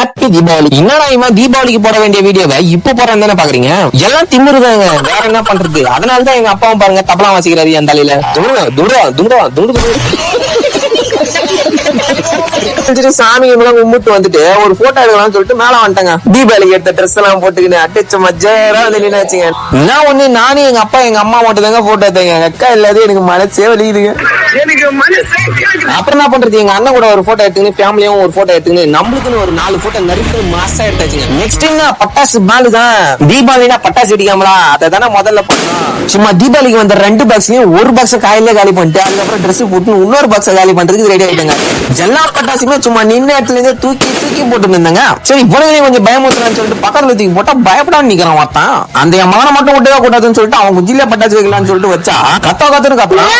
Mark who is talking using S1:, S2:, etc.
S1: Happy Deepavali. என்னடா இவன் தீபாவளிக்கு போட வேண்டிய வீடியோவை இப்ப போறேன்னு தானே பாக்குறீங்க? எல்லாம் திமிருதாங்க, வேற என்ன பண்றது? அதனாலதான் எங்க அப்பாவும் பாருங்க தபலா வாசிக்கிறாரு என் தலையில. சாமி கும்பிட்டு வந்துட்டு ஒரு போட்டோ எடுக்கலாம்னு சொல்லிட்டு மேல வந்துட்டாங்க. தீபாவளிக்கு எடுத்த ட்ரெஸ் எல்லாம் போட்டுக்கிட்டு அடிச்ச மஜரா வந்து வச்சுங்க. நான் ஒண்ணு நானும் எங்க அப்பா எங்க அம்மா மட்டும் தாங்க போட்டோ எடுத்தாங்க. எங்க அக்கா இல்லாத எனக்கு மனசே வலிக்குதுங்க. அப்புறம் என்ன பண்றது, எங்க அண்ணன் கூட ஒரு போட்டோ எடுத்துக்கிட்டு ஃபேமிலியும் ஒரு போட்டோ எடுத்துக்கிட்டு நம்மளுக்குன்னு ஒரு 4 போட்டோ நறுக்கு மாசா எடுத்தாச்சுங்க. நெக்ஸ்ட் என்ன பட்டாசு பாலு தான். தீபாவளினா பட்டாசு வெடிக்காமலா அதை தானே முதல்ல பண்ணலாம். சும்மா தீபாவளிக்கு வந்த 2 பாக்ஸ்லயும் ஒரு பாக்ஸ் காயிலே காலி பண்ணிட்டு அதுக்கப்புறம் ட்ரெஸ் போட்டு இன்னொரு பாக்ஸ் காலி பண்றதுக்கு ரெடி ஆயிட்டாங்க. எல்லா பட்டாசுமே சும்மா நின்ன இடத்துல இருந்து தூக்கி போட்டு இருந்தாங்க. சரி இவ்வளவு கொஞ்சம் பயமுறுத்தலான்னு சொல்லிட்டு பக்கத்துல தூக்கி போட்டா பயப்படாம நிக்கிறான் ஒருத்தன். அந்த என் மகனை மட்டும் விட்டவே கூடாதுன்னு சொல்லிட்டு அவன் குஜில பட்டாசு வைக்கலாம்னு சொல்லிட்டு வச்சா கத்துன்னு கத்தலாம்.